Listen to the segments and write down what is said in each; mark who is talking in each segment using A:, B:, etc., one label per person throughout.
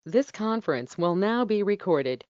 A: This conference will now be recorded.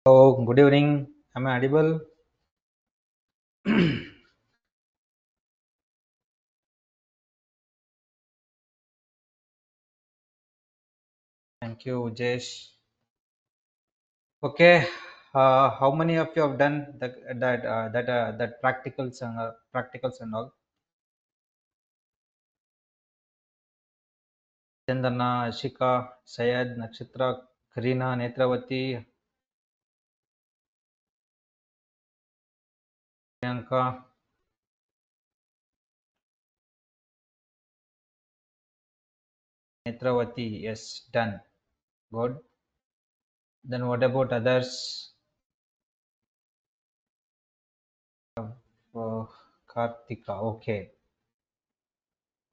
B: Oh, good evening. Am I audible? Thank you, Jesh. Okay, how many of you have done that practicals and all? Chandana, Ashika, Sayed, Nakshatra, Karina, Netravati, Priyanka, Netravati. Yes, done. Good. Then what about others? Uh, Kartika. Okay,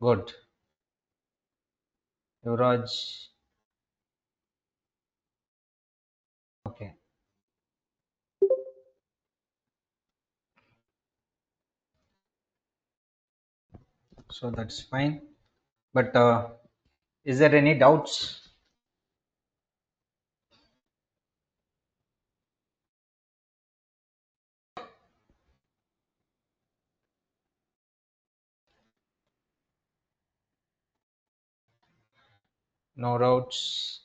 B: good. Yuvraj. Okay, so that's fine. But is there any doubts? No doubts.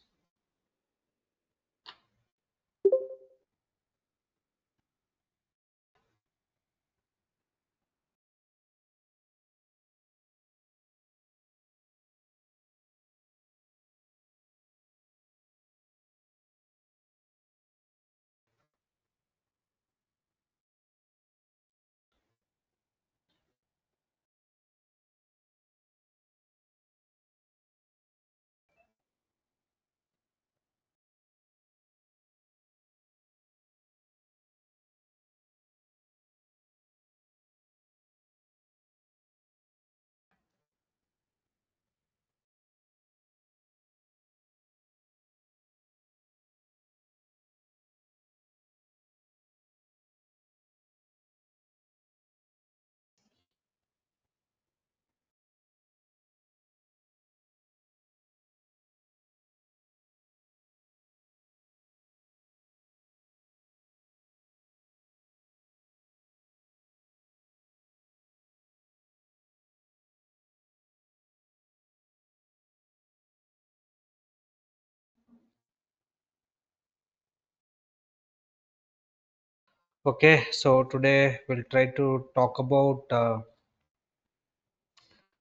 B: Okay, so today we'll try to talk about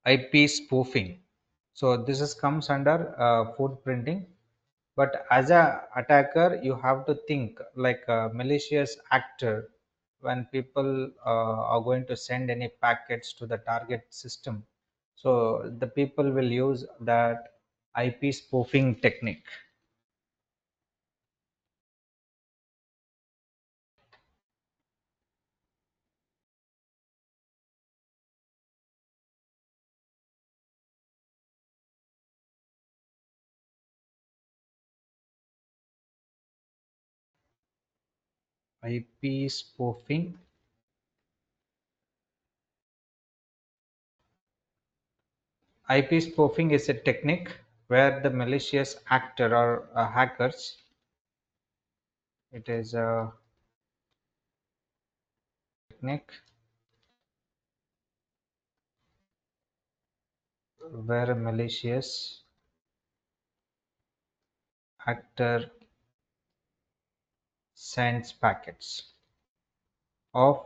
B: IP spoofing. So this is comes under footprinting, but as a attacker, you have to think like a malicious actor when people are going to send any packets to the target system. So the people will use that IP spoofing technique. IP spoofing. IP spoofing is a technique where the malicious actor or hackers, it is a technique where a malicious actor sends packets of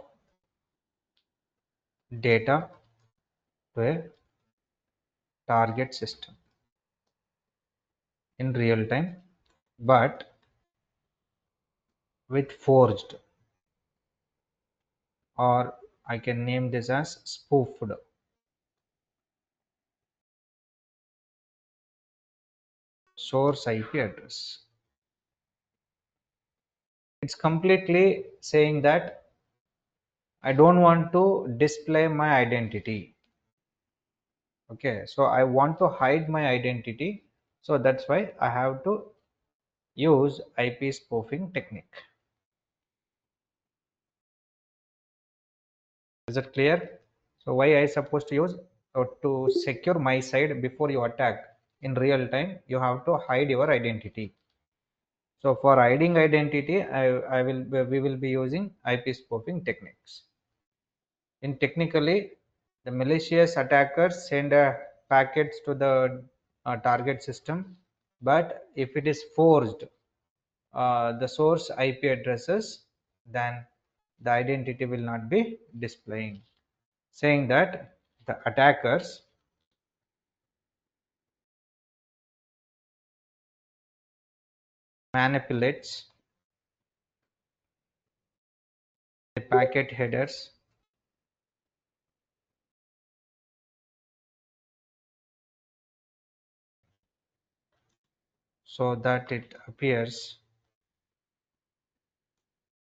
B: data to a target system in real time, but with forged, or I can name this as spoofed source IP address. It's completely saying that I don't want to display my identity. Okay, so I want to hide my identity, so that's why I have to use IP spoofing technique. Is it clear? So why I supposed to use, to secure my side before you attack in real time, you have to hide your identity. So for hiding identity, we will be using IP spoofing techniques. In technically, the malicious attackers send packets to the target system, but if it is forged the source IP addresses, then the identity will not be displaying, saying that the attackers manipulates the packet headers so that it appears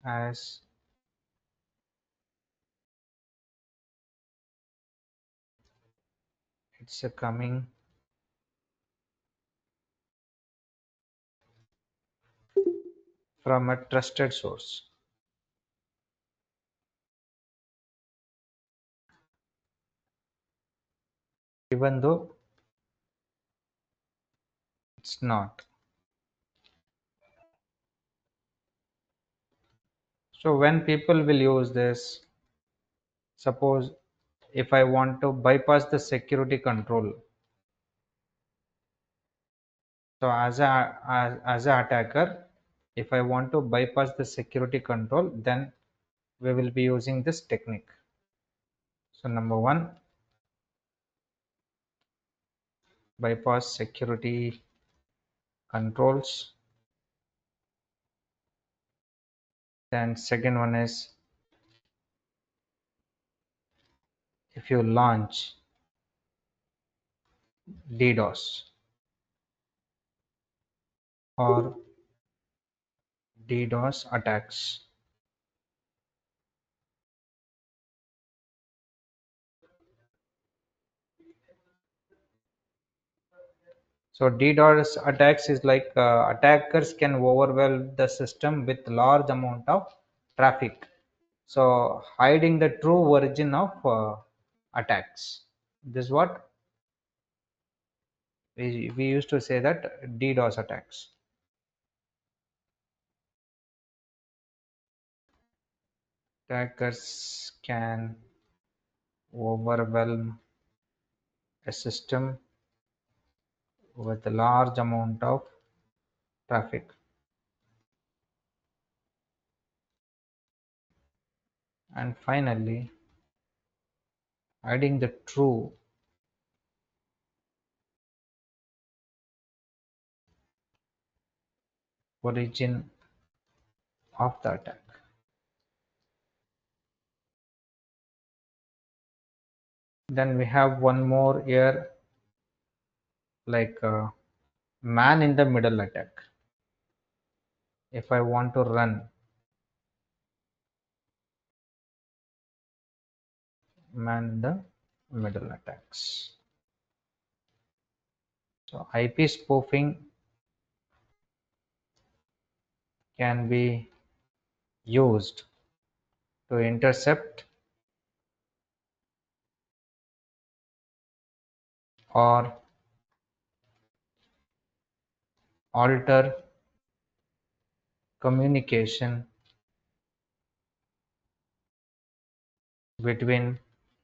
B: as it's coming from a trusted source, even though it's not. So when people will use this, suppose if I want to bypass the security control, so as a attacker, if I want to bypass the security control, then we will be using this technique. So number one, bypass security controls. Then second one is, if you launch DDoS or DDoS attacks. So DDoS attacks is like attackers can overwhelm the system with large amount of traffic. So hiding the true origin of attacks. This is what we used to say, that DDoS attacks. Attackers can overwhelm a system with a large amount of traffic. And finally, hiding the true origin of the attack. Then we have one more here, like man in the middle attack. If I want to run man in the middle attacks. So IP spoofing can be used to intercept or alter communication between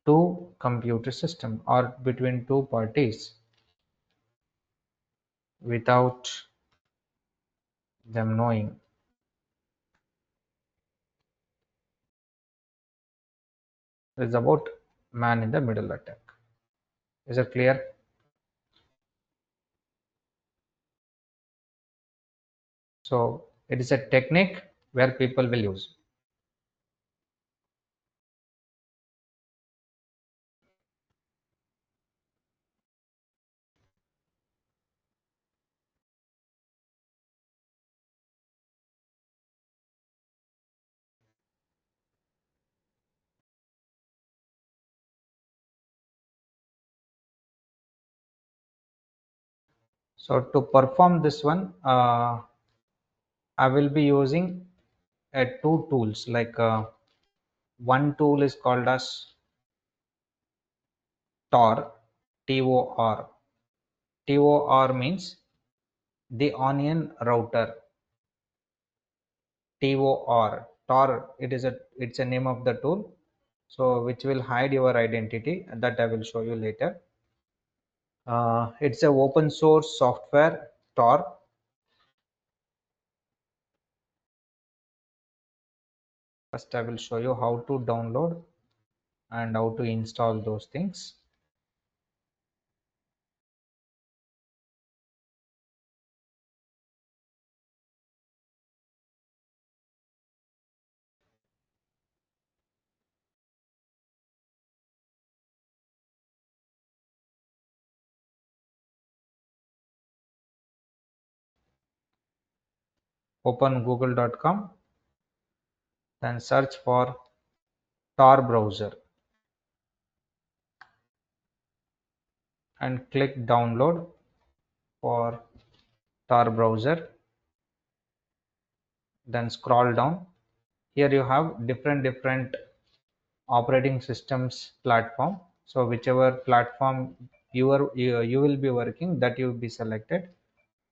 B: two computer systems or between two parties without them knowing. It's about man in the middle attack. Is it clear? So it is a technique where people will use. So to perform this one, I will be using two tools. Like one tool is called as TOR, TOR. TOR means the onion router. Tor. It's a name of the tool, so which will hide your identity. That I will show you later. It's a open source software, Tor. First, I will show you how to download and how to install those things. Open google.com, then search for Tor browser and click download for Tor browser. Then scroll down. Here you have different operating systems platform. So whichever platform you will be working, that you will be selected.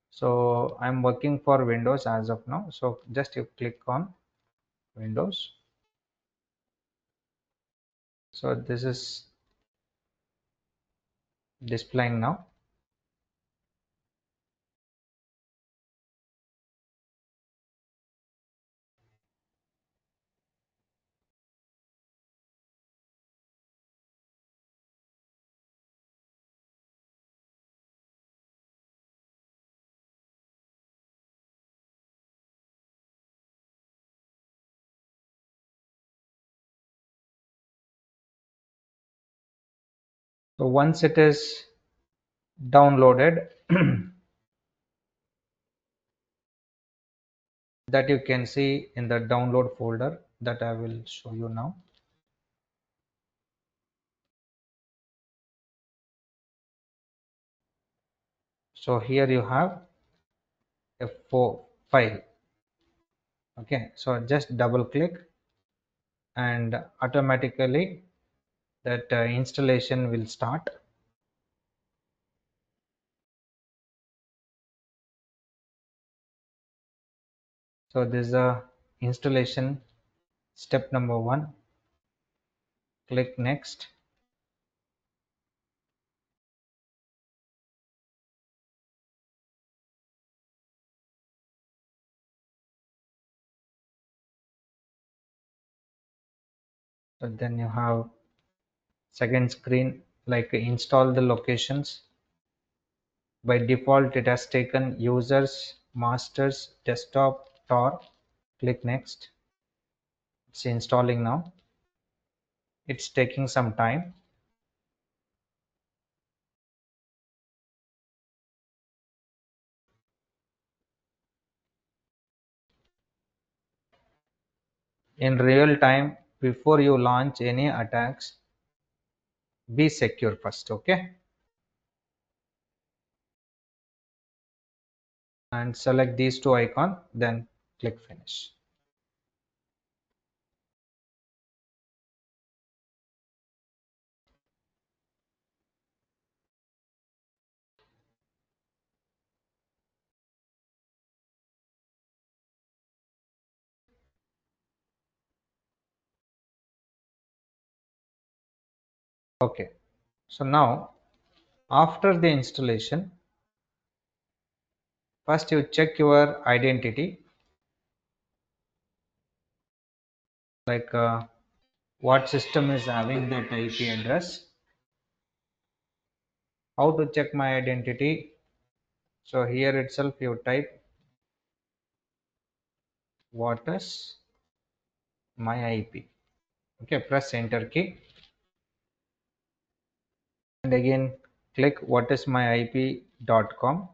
B: So I'm working for Windows as of now. So just you click on Windows. So this is displaying now. So once it is downloaded, that you can see in the download folder that I will show you now. So here you have a file. Okay, so just double click and automatically that installation will start. So this is a installation step number 1. Click next. So then you have second screen, like install the locations. By default it has taken users, masters, desktop, Tor. Click next. It's installing now. It's taking some time. In real time, before you launch any attacks, be secure first. Okay, and select these two icons, then click finish. Okay, so now after the installation, first you check your identity, like what system is having that IP address. How to check my identity? So here itself you type what is my IP. Okay, press enter key and again click what is my IP.com,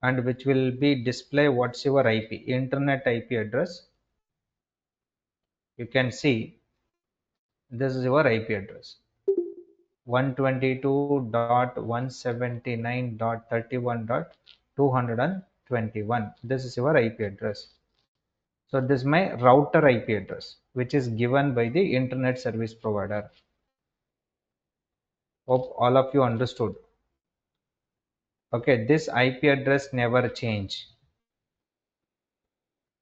B: and which will be display what's your IP, internet IP address. You can see this is your IP address, 122.179.31.221. This is your IP address. So this is my router IP address, which is given by the internet service provider. Hope all of you understood. Okay, this IP address never change.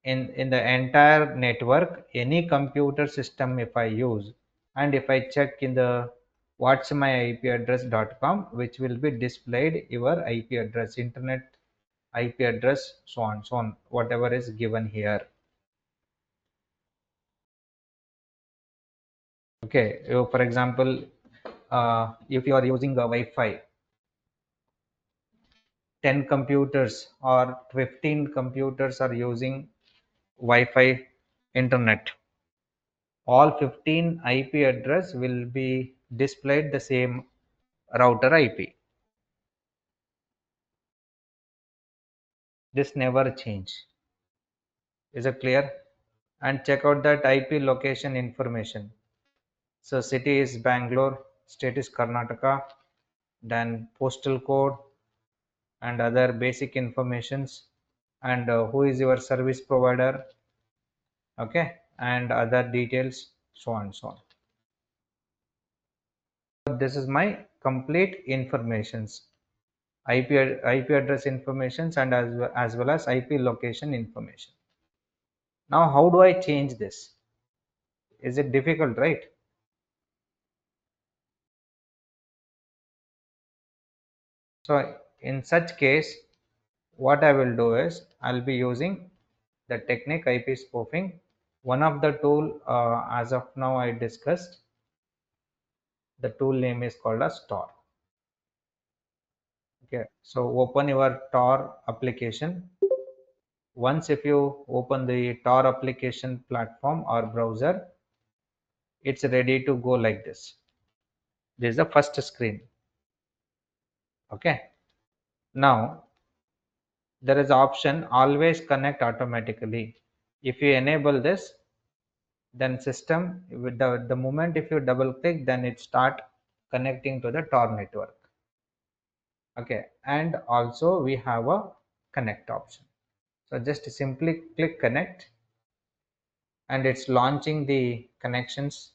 B: in the entire network, any computer system if I use, and if I check in the what's my ip address.com, which will be displayed your ip address, internet ip address, so on, whatever is given here. Okay, for example, if you are using a wi-fi, 10 computers or 15 computers are using wi-fi internet, all 15 ip address will be displayed the same router ip. This never change. Is it clear? And check out that ip location information. So city is Bangalore, state is Karnataka, then postal code and other basic informations, and who is your service provider, okay, and other details, so on so on. This is my complete informations, ip address informations, and as well as ip location information. Now how do I change this? Is it difficult, right? So in such case, what I will do is I'll be using the technique IP spoofing. One of the tool, as of now I discussed, the tool name is called as Tor. Okay, so open your Tor application. Once if you open the Tor application platform or browser, it's ready to go like this. This is the first screen. Okay, now there is option always connect automatically. If you enable this, then system with the moment if you double click, then it start connecting to the tor network. Okay, and also we have a connect option. So just simply click connect, and it's launching the connections,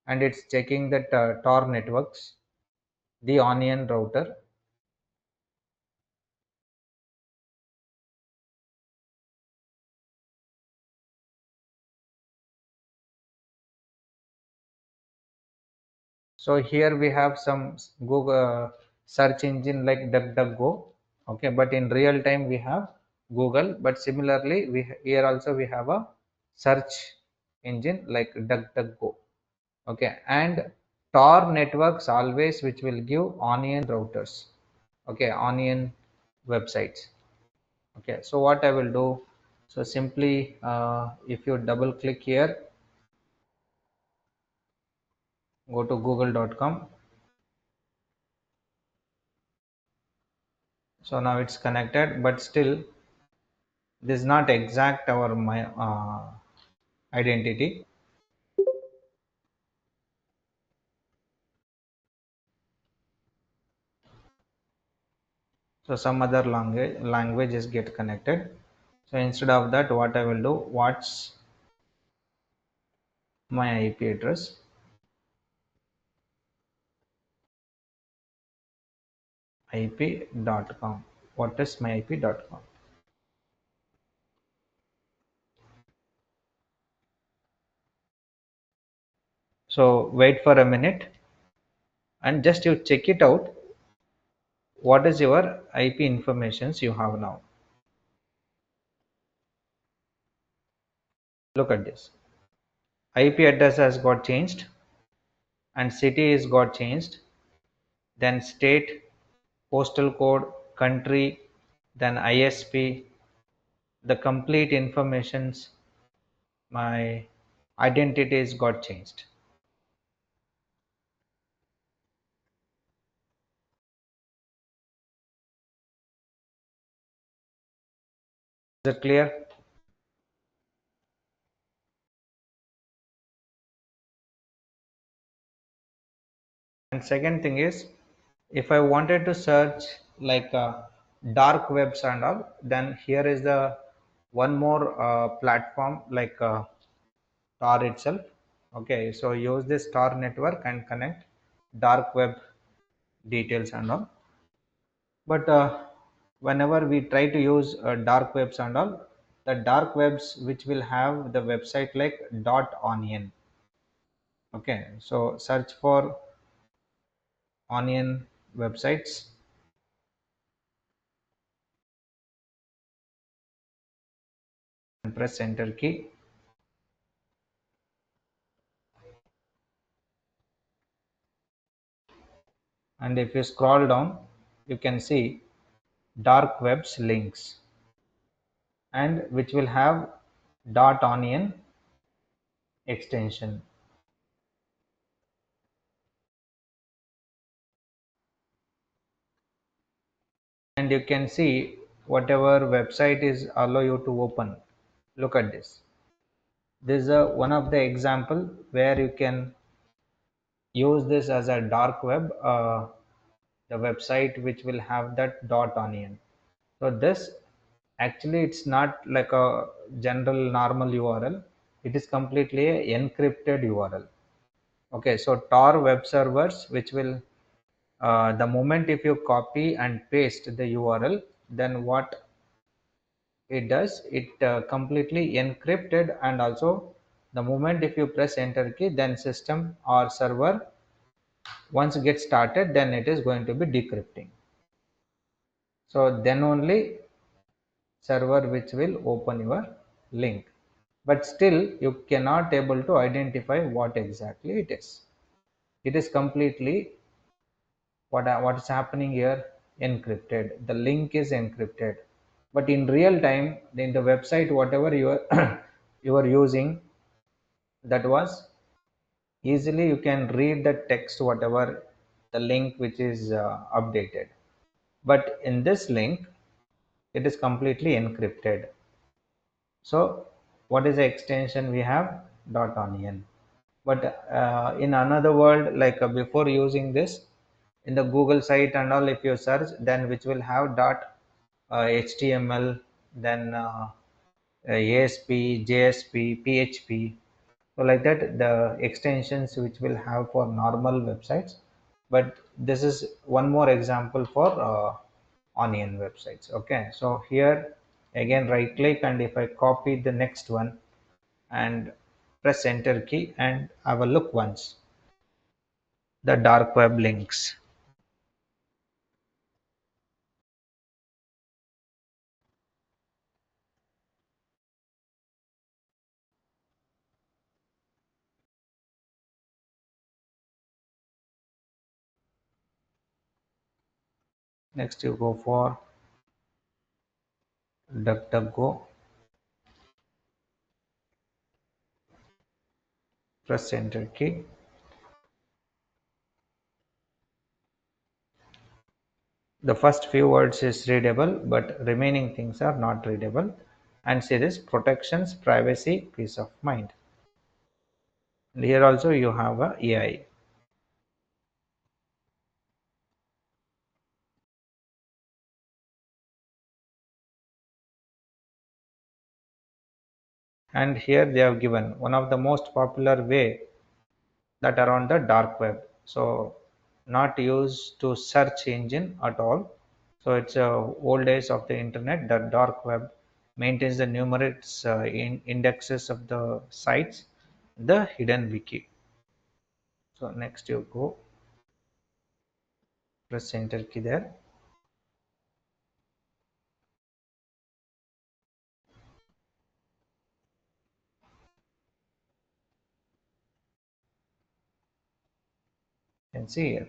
B: and it's checking the tor networks, the onion router. So here we have some Google search engine like DuckDuckGo. Okay, but in real time we have Google. But similarly, here also we have a search engine like DuckDuckGo. Okay, and Tor networks always which will give onion routers. Okay, onion websites. Okay, so what I will do? So simply, if you double click here, go to google.com. So now it's connected, but still this is not exact our my identity. So some other languages get connected. So instead of that, what I will do, what's my ip address, ip.com. What is my ip.com? So wait for a minute, and just you check it out, what is your ip informations you have now. Look at this, ip address has got changed, and city is got changed, then state, postal code, country, then isp, the complete informations, my identities got changed. Is it clear? And second thing is, if I wanted to search like dark webs and all, then here is the one more platform like tor itself. Okay, so use this tor network and connect dark web details and all. But whenever we try to use dark webs and all, the dark webs which will have the website like dot onion. Okay, so search for onion websites and press enter key. And if you scroll down, you can see dark webs links, and which will have dot onion extension. And you can see whatever website is allow you to open. Look at this. This is one of the example where you can use this as a dark web, the website which will have that dot onion. So this actually it's not like a general normal URL. It is completely a encrypted URL. Okay, so Tor web servers, which will the moment if you copy and paste the URL, then what it does, it completely encrypted, and also the moment if you press enter key, then system or server once it gets started, then it is going to be decrypting. So then only server which will open your link, but still you cannot able to identify what exactly it is. It is completely what is happening here, encrypted. The link is encrypted, but in real time in the website whatever you are you are using, that was easily you can read the text whatever the link which is updated, but in this link it is completely encrypted. So what is the extension we have? Dot onion. But in another world, like before using this in the Google site and all, if you search, then which will have dot HTML, then ASP, JSP, PHP. So like that, the extensions which will have for normal websites. But this is one more example for onion websites. Okay, so here again right click, and if I copy the next one and press enter key and have a look once, the dark web links. Next you go for DuckDuckGo, press enter key. The first few words is readable, but remaining things are not readable. And see this protections, privacy, peace of mind. And here also you have a AI. And here they have given one of the most popular way that are on the dark web. So not used to search engine at all. So it's old days of the internet. The dark web maintains the numerous indexes of the sites, the hidden wiki. So next you go, press enter key there. And see here.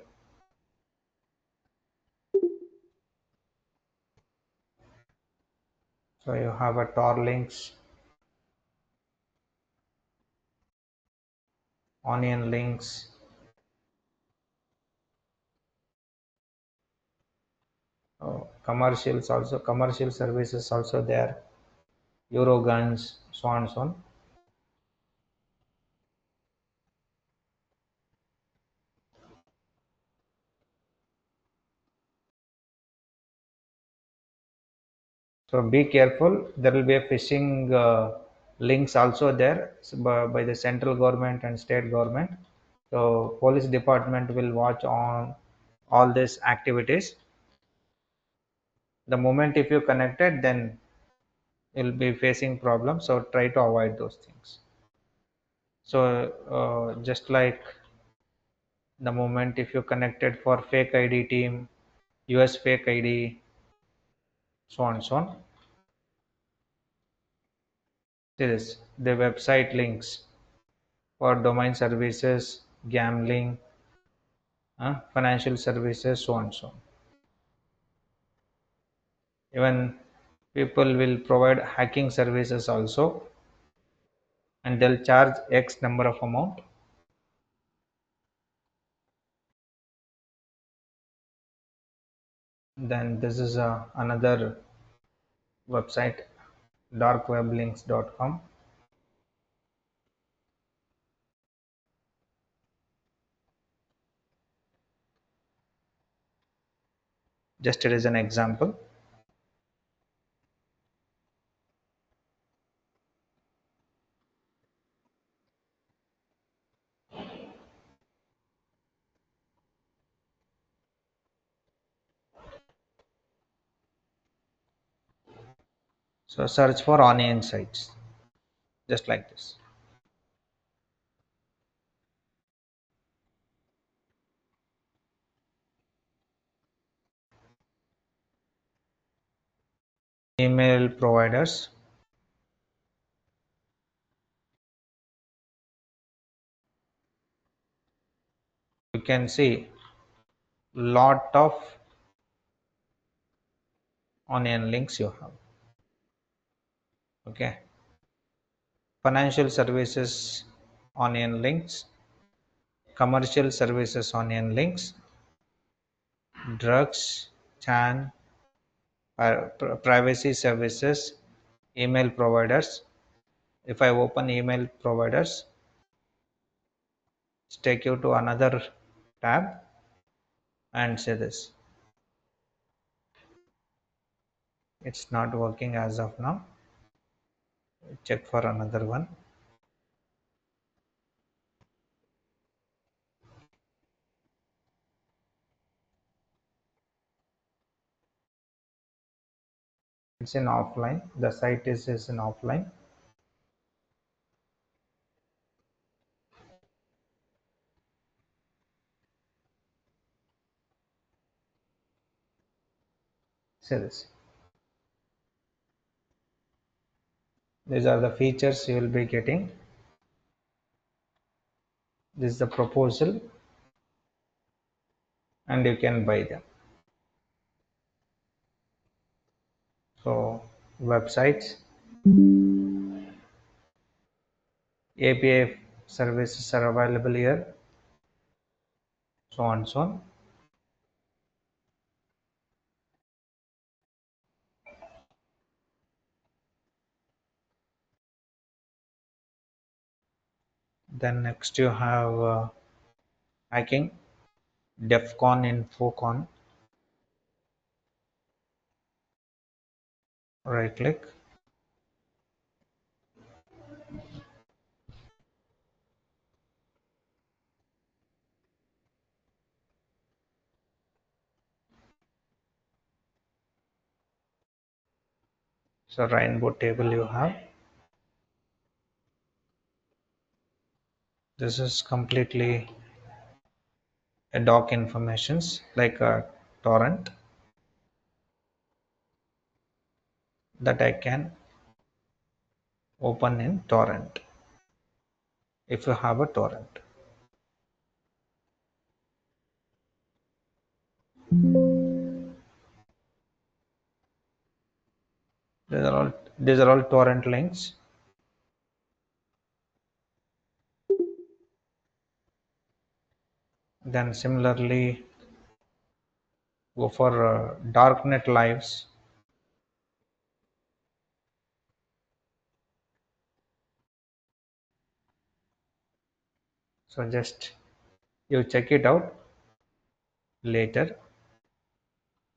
B: So you have a Tor links, onion links, commercials also, commercial services also there, Euro guns, so on and so on. So be careful. There will be a phishing links also there, so by the central government and state government. So police department will watch on all these activities. The moment if you connected, then you'll be facing problems, so try to avoid those things. So just like the moment if you connected for fake id team, us fake id, so on so on. This the website links for domain services, gambling, financial services, so on so on. Even people will provide hacking services also, and they'll charge x number of amount. Then this is another website, darkweblinks.com. Just it is an example. So search for onion sites, just like this. Email providers. You can see lot of onion links you have. Okay. Financial services onion links, commercial services onion links, drugs, chan, privacy services, email providers. If I open email providers, it's take you to another tab and say this. It's not working as of now. Check for another one. It's in offline. The site is in offline. Say this. These are the features you will be getting. This is the proposal, and you can buy them. So websites, API services are available here, so on so on. Then next you have hacking, DEFCON, InfoCon. Right click. So rainbow table you have. This is completely a doc informations like a torrent that I can open in torrent if you have a torrent. These are all torrent links. Then similarly go for darknet lives. So just you check it out later.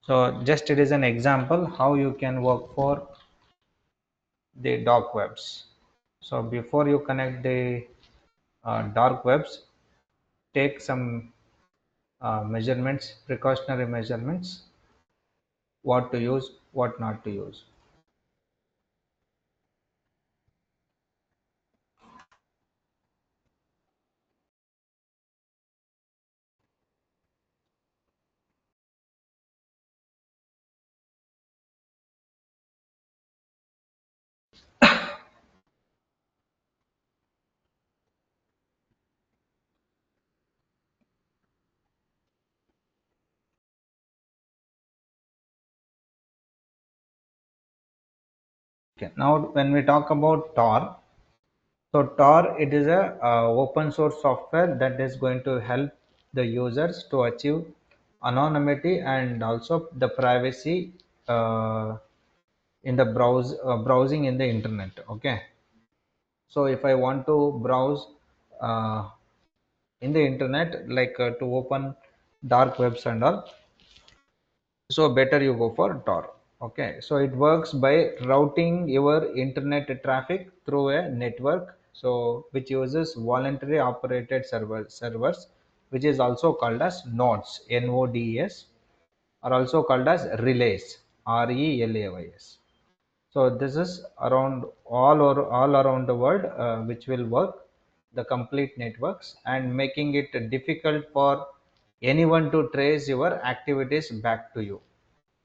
B: So just it is an example how you can work for the dark webs. So before you connect the dark webs, take some measurements, precautionary measurements, what to use, what not to use. Okay. Now, when we talk about Tor, so Tor, it is a open source software that is going to help the users to achieve anonymity and also the privacy uh, in the browsing in the internet. Okay. So if I want to browse uh, in the internet, like to open dark webs and all, so better you go for Tor. Okay, so it works by routing your internet traffic through a network, so which uses voluntary operated servers, which is also called as nodes, are also called as relays, relays. So this is around all around the world, which will work the complete networks and making it difficult for anyone to trace your activities back to you.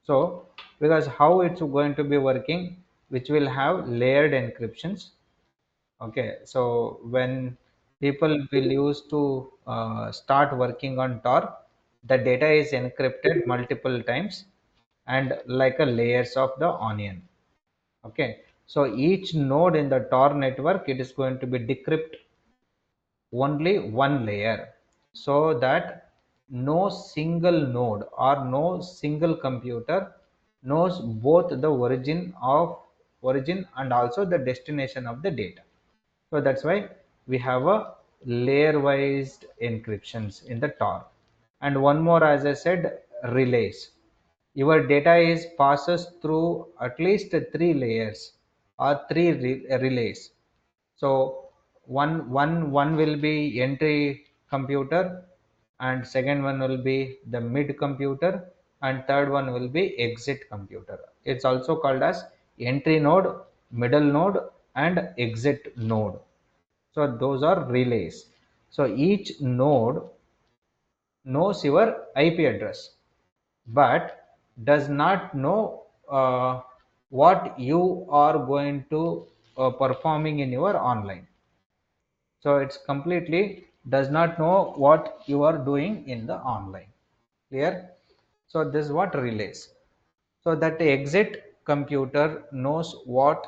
B: So because how it's going to be working, which will have layered encryptions. Okay, so when people will use to start working on Tor, the data is encrypted multiple times and like a layers of the onion. Okay, so each node in the Tor network, it is going to be decrypt only one layer, so that no single node or no single computer knows both the origin and also the destination of the data. So that's why we have a layer wise encryptions in the Tor. And one more, as I said, relays. Your data is passes through at least three layers or three relays. So one will be entry computer, and second one will be the mid computer, and third one will be exit computer. It's also called as entry node, middle node, and exit node. So those are relays. So each node knows your IP address, but does not know what you are going to performing in your online. So it's completely does not know what you are doing in the online. Clear? So this is what relays. So that the exit computer knows what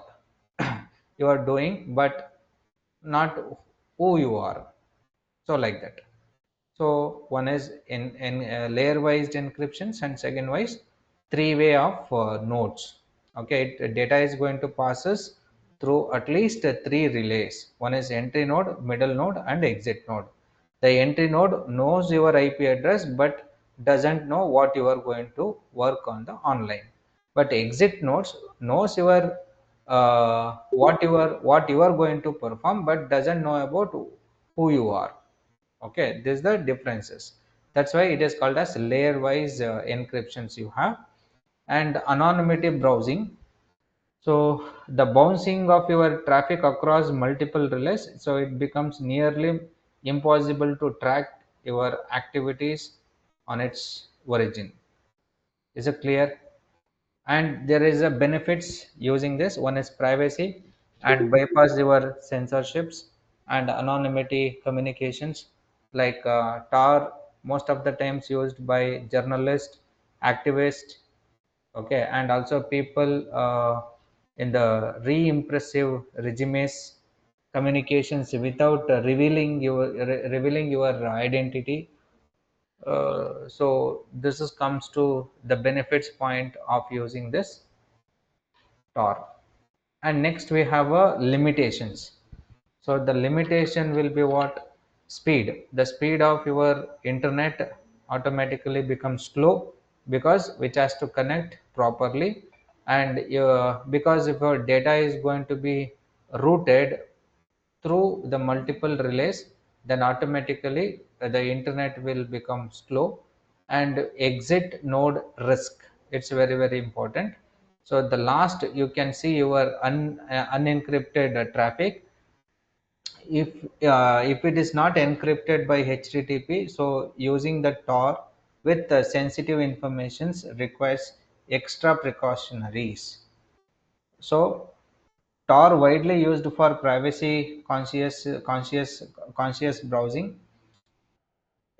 B: you are doing, but not who you are. So like that. So one is in layer wise encryptions, and second wise three way of nodes. Okay, data is going to passes through at least three relays. One is entry node, middle node, and exit node. The entry node knows your IP address but doesn't know what you are going to work on the online. But exit nodes knows your what you are going to perform but doesn't know about who you are. Okay, this is the differences. That's why it is called as layer wise encryptions you have. And anonymity browsing, so the bouncing of your traffic across multiple relays, so it becomes nearly impossible to track your activities on its origin. Is it clear? And there is a benefits using this. One is privacy and bypass your censorships and anonymity communications, like tar most of the times used by journalists, activists, okay, and also people in the re-impressive regimes communications without revealing your identity. So this is comes to the benefits point of using this Tor. And next we have a limitations. So the limitation will be what? Speed. The speed of your internet automatically becomes slow because which has to connect properly, and because if your data is going to be routed through the multiple relays, then automatically the internet will become slow. And exit node risk, it's very very important. So the last you can see your unencrypted traffic. If it is not encrypted by http, so using the tor with sensitive informations requires extra precautionaries. So Tor widely used for privacy conscious browsing,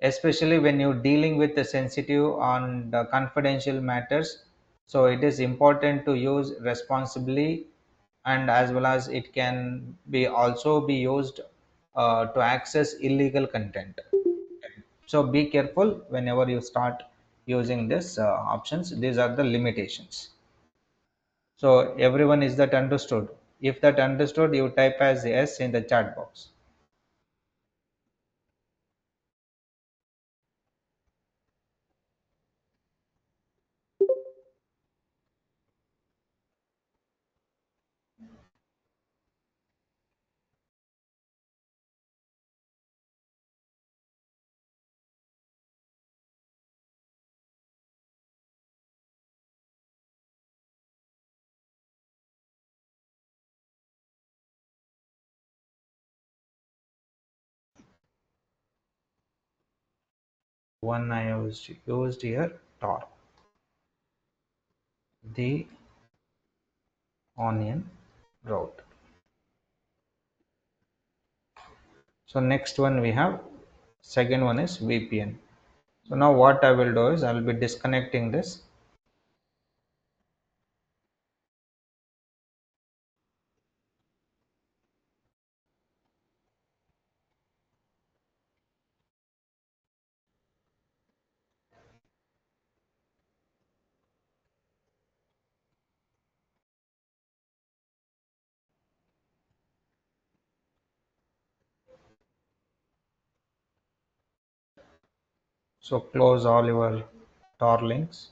B: especially when you're dealing with the sensitive and confidential matters. So it is important to use responsibly and as well as it can be also be used to access illegal content. So be careful whenever you start using this options. These are the limitations. So everyone, is that understood? If that understood, you type as yes in the chat box. One I used here, Tor, the onion route. So next one we have, second one is VPN. So now what I will do is I will be disconnecting this. So close all your Tor links.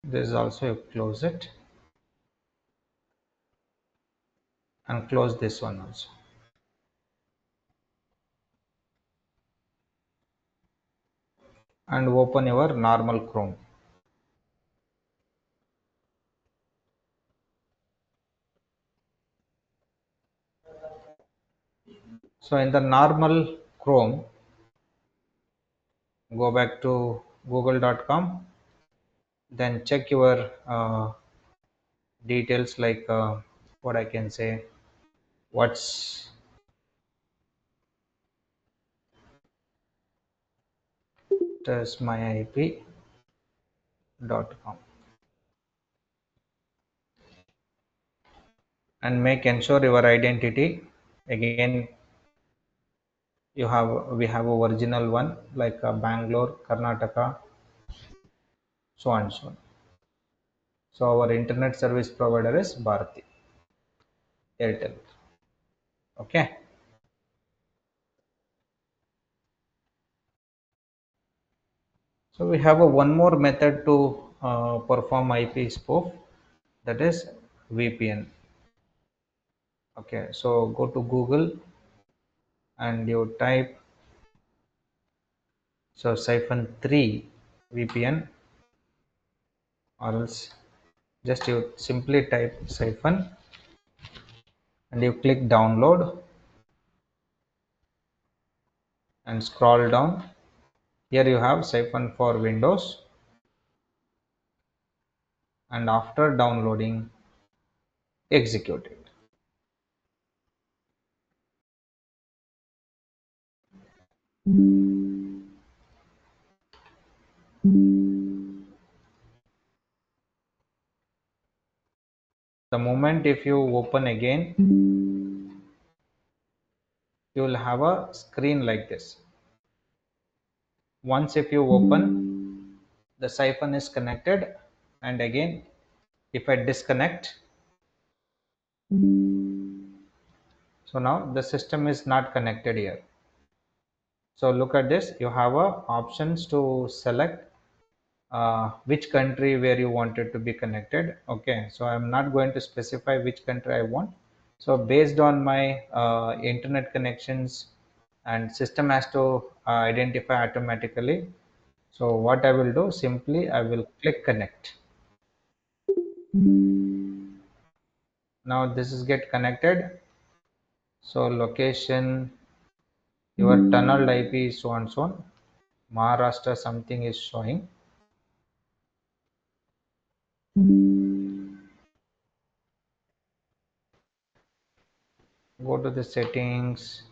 B: This is also you close it, and close this one also, and open your normal Chrome. So in the normal Chrome, go back to google.com, then check your details, like what I can say, what's testmyip.com, and make ensure your identity. Again, you have we have a original one, like Bangalore, Karnataka, so on and so on. So our internet service provider is Bharati Airtel. Okay. So we have a one more method to perform IP spoof, that is VPN. Okay, so go to Google and you type so -3 VPN, or else just you simply type siphon and you click download and scroll down. Here you have siphon for Windows, and after downloading, execute it. The moment if you open again, you will have a screen like this. Once if you open, the siphon is connected, and again if I disconnect, so now the system is not connected here. So look at this, you have options to select which country where you wanted to be connected. Okay, so I'm not going to specify which country I want. So based on my internet connections, and system has to identify automatically. So what I will do, simply I will click connect. Now this is get connected. So location, your tunneled IP is so and so on. Maharashtra something is showing. Go to the settings.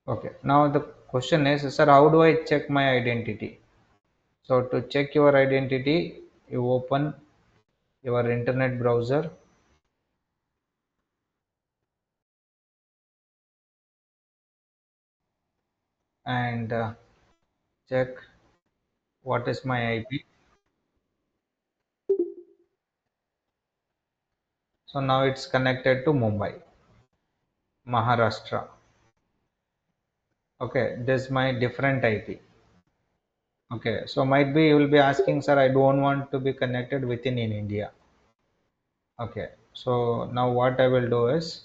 B: Okay, now the question is, sir, how do I check my identity? So to check your identity, you open your internet browser and check what is my IP. So now it's connected to Mumbai, Maharashtra. Okay, this is my different IP. Okay, so might be you will be asking, sir, I don't want to be connected within in India. Okay, so now what I will do is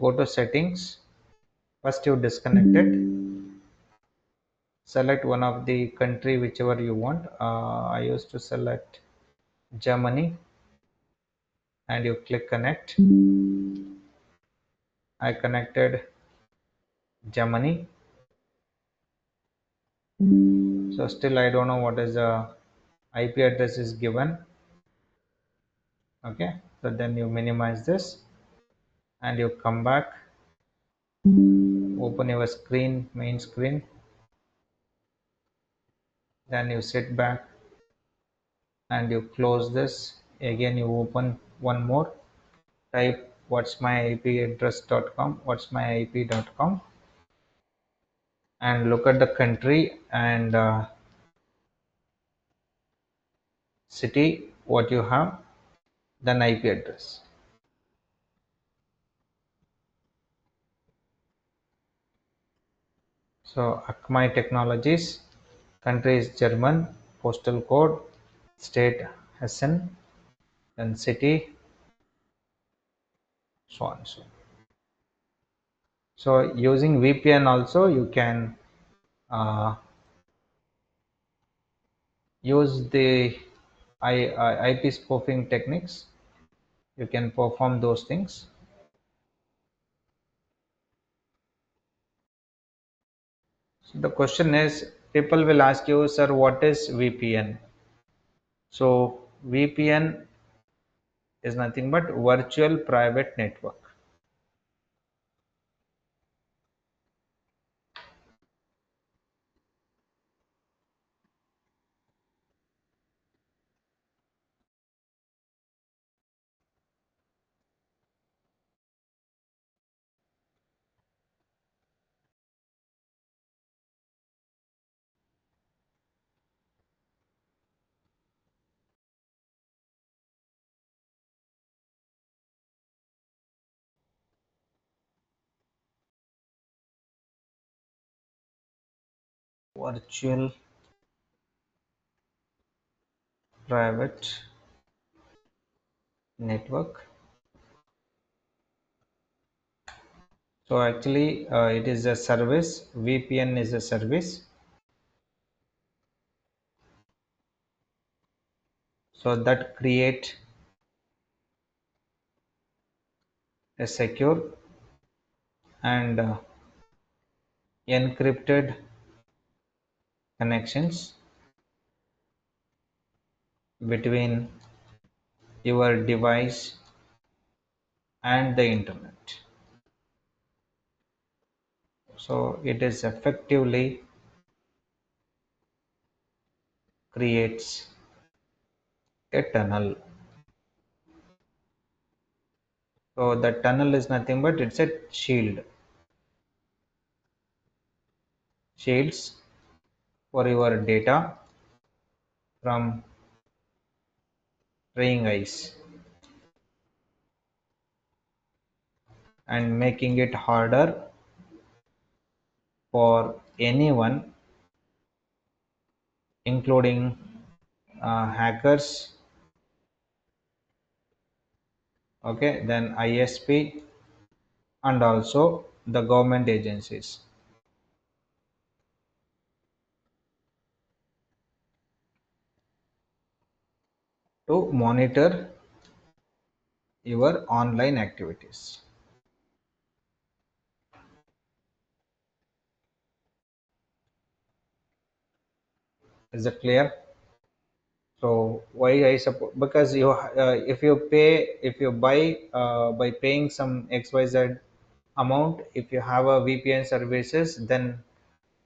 B: go to settings. First, you disconnect it. Select one of the country whichever you want. I used to select Germany, and you click connect. I connected Germany. So still I don't know what is the IP address is given. Okay, so then you minimize this and you come back, open your screen, main screen, then you sit back and you close this. Again you open one more, type what's my IP address.com, what's my IP.com, and look at the country and city what you have, then IP address. So Akamai Technologies, country is German, postal code, state Hessen, then city, so on. So using VPN also you can uh, use the IP spoofing techniques. You can perform those things. So the question is, people will ask you, sir, what is VPN? So VPN is nothing but virtual private network. Virtual private network. So actually it is a service. VPN is a service. So that create a secure and encrypted connections between your device and the internet. So it is effectively creates a tunnel. So the tunnel is nothing but it's a shields for your data from prying eyes and making it harder for anyone, including hackers, okay, then ISP, and also the government agencies to monitor your online activities. Is it clear? So why I suppose, because you if you pay, if you buy by paying some XYZ amount, if you have a VPN services, then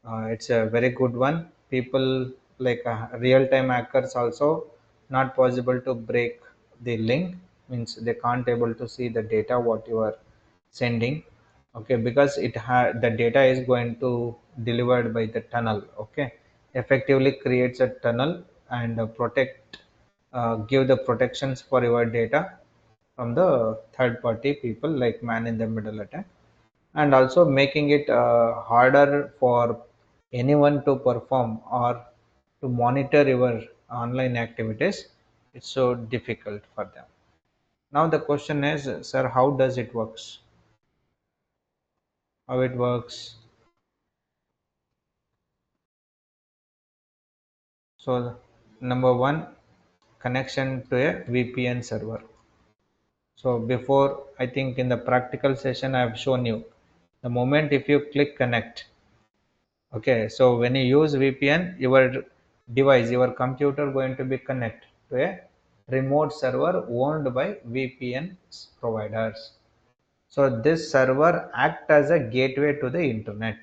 B: it's a very good one. People like real-time hackers also not possible to break the link, means they can't able to see the data what you are sending. Okay, because the data is going to delivered by the tunnel. Okay, effectively creates a tunnel and give the protections for your data from the third party people like man in the middle attack, and also making it harder for anyone to perform or to monitor your online activities. It's so difficult for them. Now the question is, sir, how does it works? How it works? So number one, connection to a VPN server. So before, I think in the practical session I have shown you, the moment if you click connect. Okay, so when you use VPN, your device, your computer going to be connected to a remote server owned by VPN providers. So this server act as a gateway to the internet.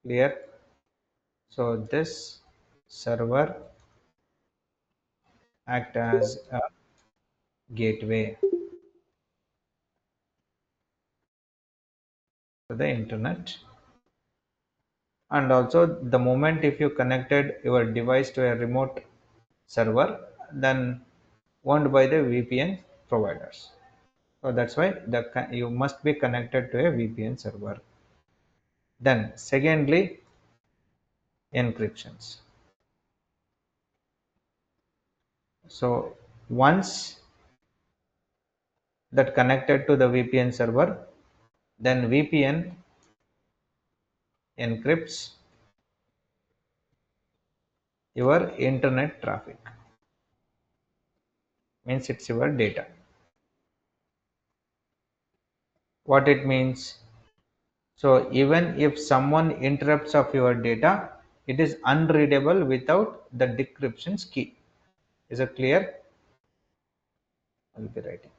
B: Clear? So this server act as a gateway to the internet. And also the moment if you connected your device to a remote server, then owned by the VPN providers. So that's why you must be connected to a VPN server. Then secondly, encryptions. So once that connected to the VPN server, then VPN encrypts your internet traffic. Means it's your data. What it means? So even if someone interrupts of your data, it is unreadable without the decryption key. Is it clear? I'll be writing.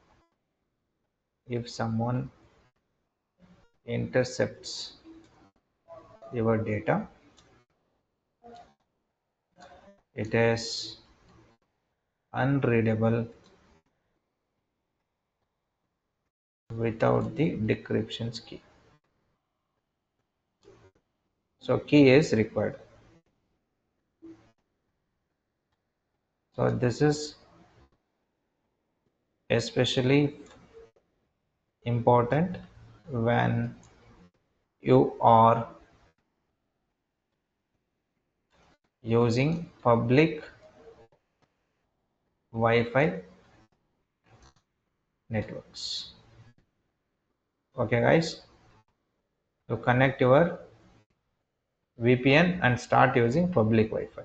B: If someone intercepts your data, it is unreadable without the decryption key. So key is required. So this is especially important when you are using public Wi-Fi networks. Okay guys, to connect your VPN and start using public Wi-Fi.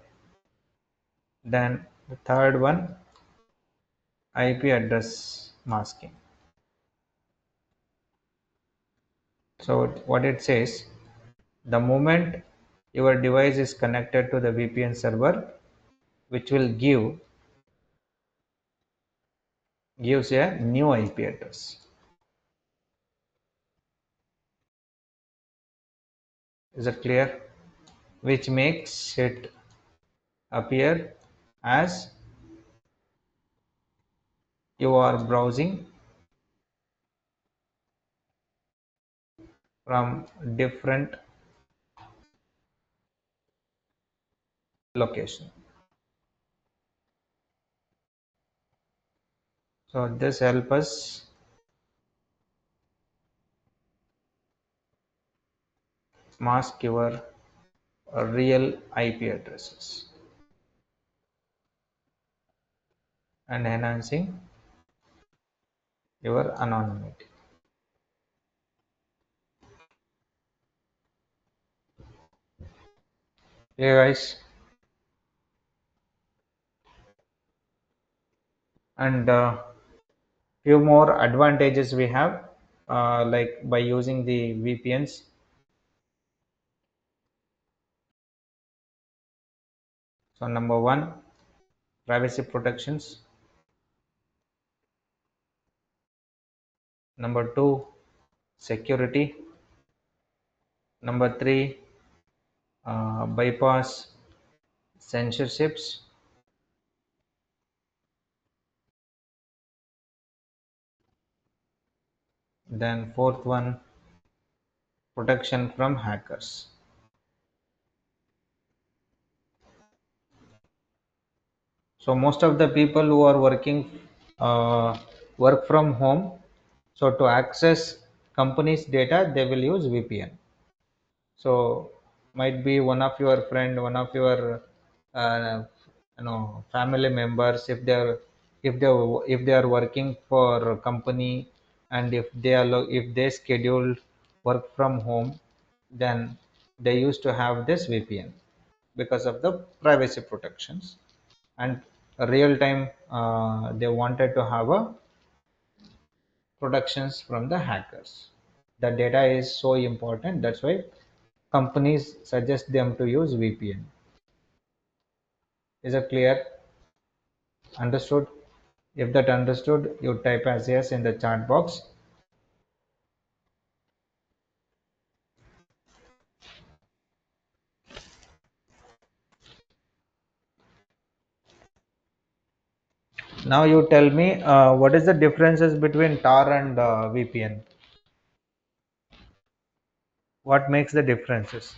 B: Then the third one, IP address masking. So what it says, the moment your device is connected to the VPN server, which will gives a new IP address. Is it clear? Which makes it appear as you are browsing from different location. So this helps us mask your real IP addresses and enhancing your anonymity. Hey guys, and few more advantages we have, like by using the VPNs. So number one, privacy protections. Number two, security. Number three, bypass censorships. Then fourth one, protection from hackers. So most of the people who are working work from home. So to access company's data, they will use VPN. So might be one of your friend, one of your uh, family members, if they are working for a company, and if they schedule work from home, then they used to have this VPN because of the privacy protections, and real time they wanted to have a protections from the hackers. The data is so important, that's why companies suggest them to use VPN. Is it clear? Understood? If that understood, you type as yes in the chat box. Now you tell me what is the differences between Tor and VPN? What makes the differences?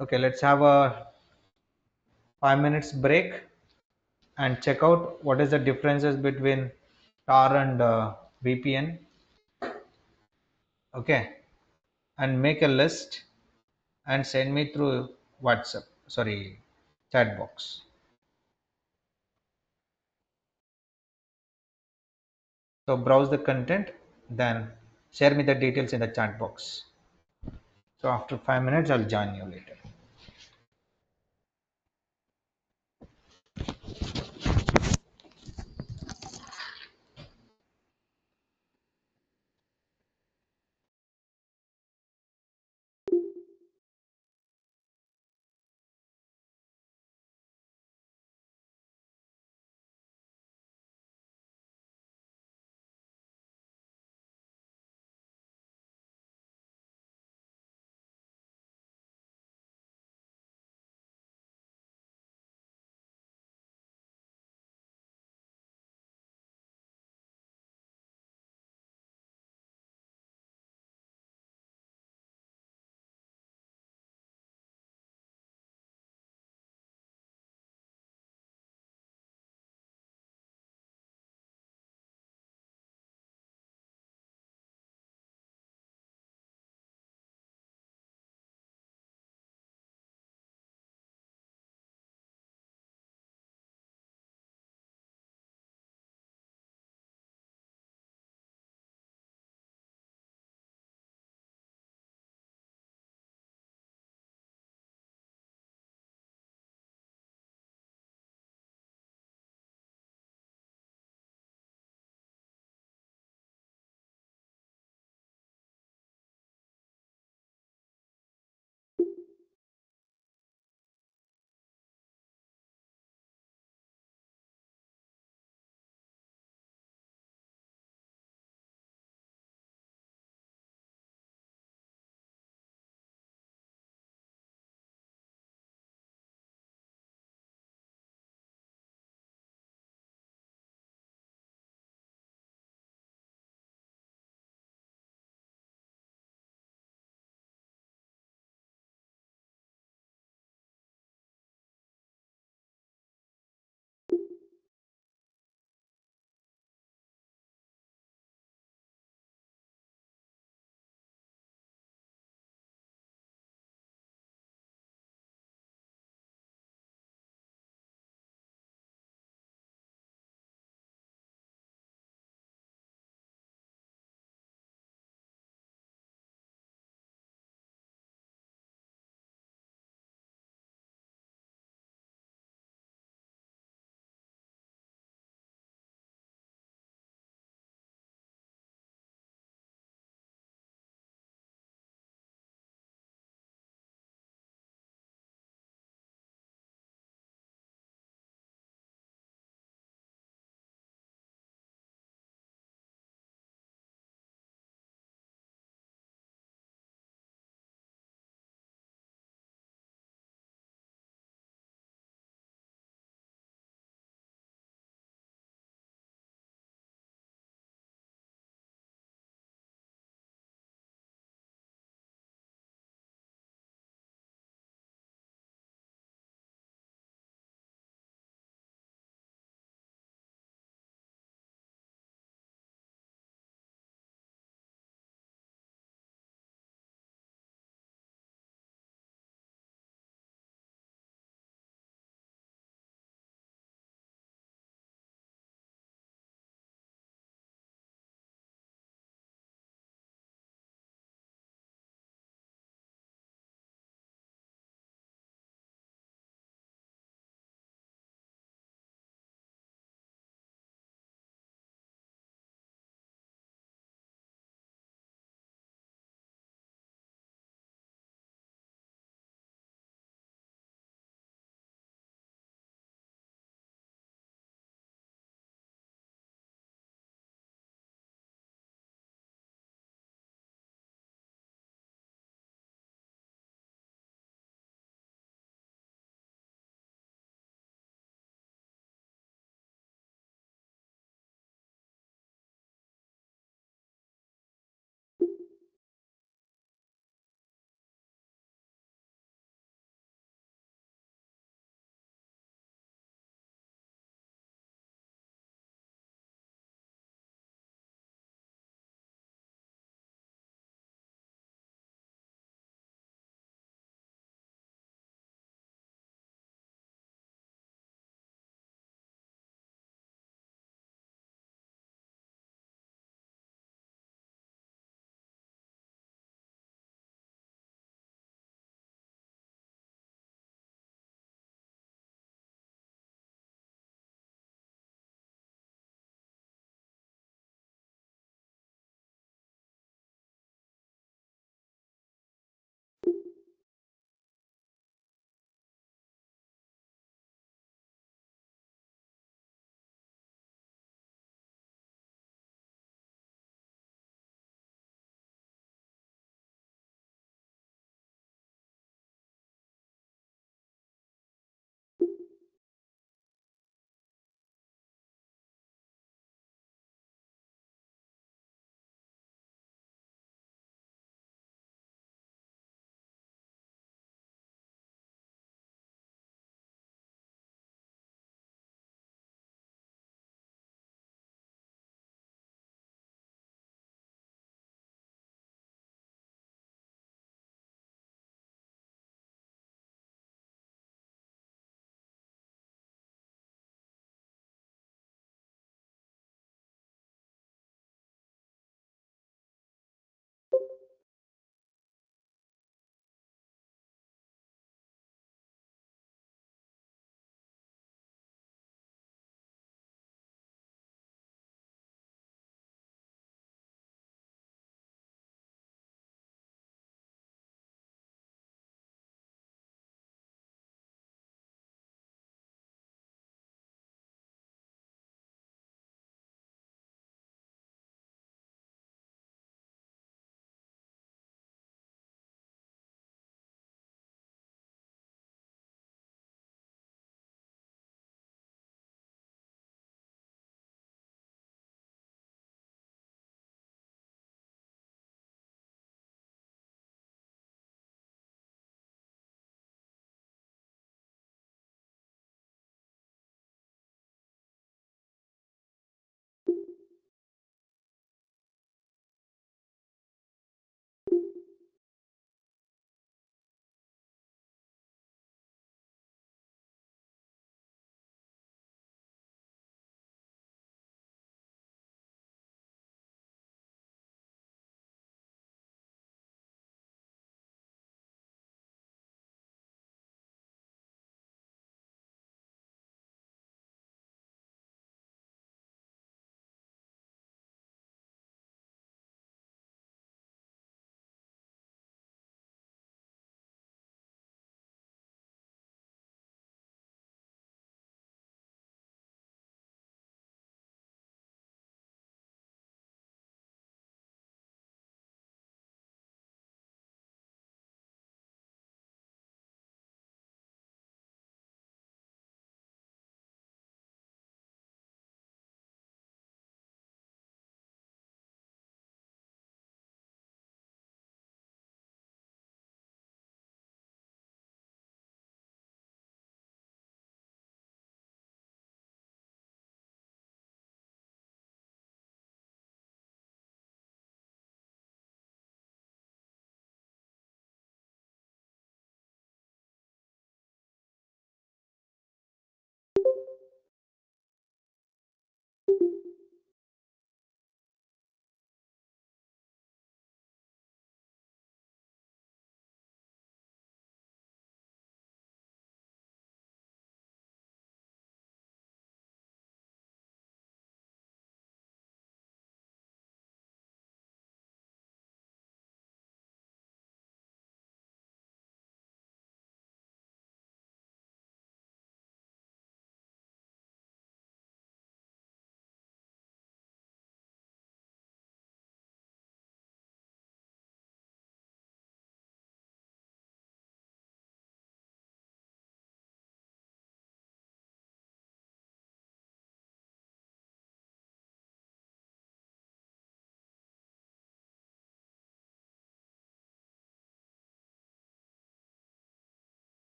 B: Okay, let's have a 5 minutes break and check out what is the differences between Tor and VPN. Okay, and make a list and send me through WhatsApp. Sorry, chat box. So browse the content, then share me the details in the chat box. So after 5 minutes, I'll join you later.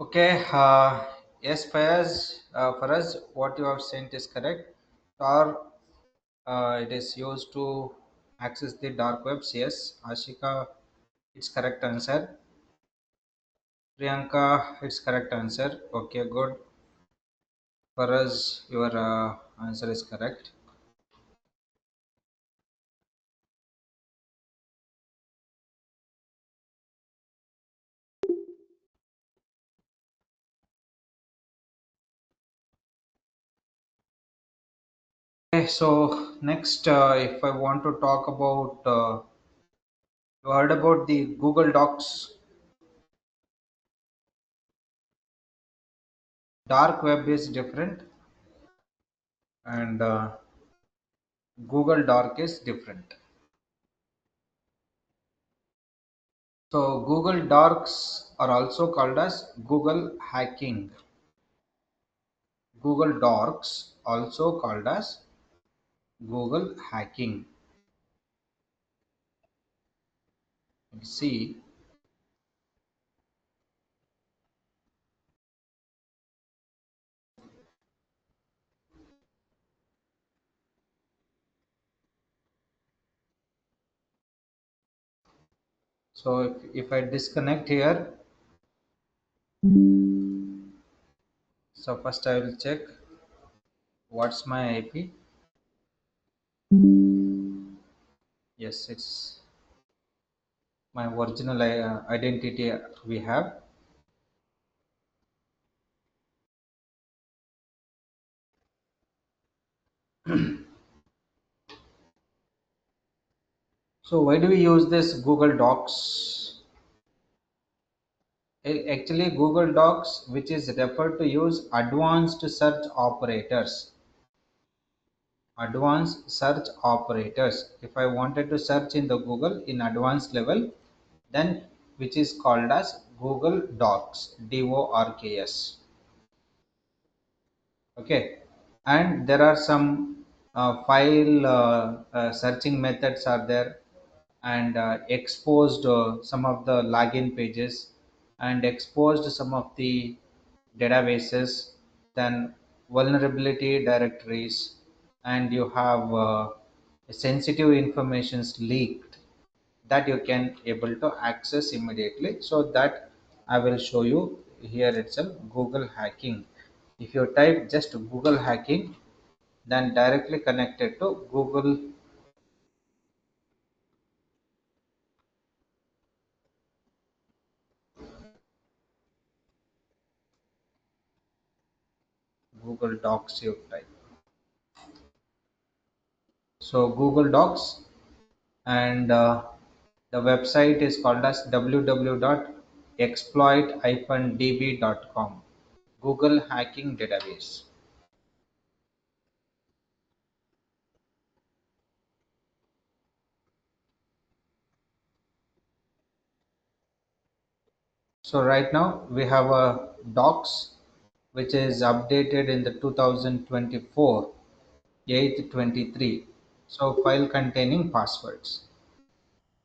B: Okay, yes, Fayaz, for us, what you have sent is correct. Tor, it is used to access the dark webs. Yes, Ashika, it's correct answer. Priyanka, it's correct answer. Okay, good. For us, your answer is correct. Okay, so next, if I want to talk about, you heard about the Google Docs. Dark web is different, and Google Doc is different. So Google Docs are also called as Google Hacking. Google Docs also called as Google Hacking. You see, so if I disconnect here, so first I will check what's my IP. Yes, it's my original identity we have. So why do we use this Google Docs? Actually, Google Docs, which is referred to use advanced search operators. Advanced search operators. If I wanted to search in the Google in advanced level, then which is called as Google Docs, DORKS. Okay, and there are some file searching methods are there, and exposed some of the login pages, and exposed some of the databases, then vulnerability directories, and you have sensitive informations leaked that you can able to access immediately. So that I will show you here itself. Google hacking, if you type just Google hacking, then directly connected to Google Docs you type. So Google Docs, and the website is called as www.exploit-db.com, Google hacking database. So right now we have a docs which is updated in the 2024 8/23. So file containing passwords.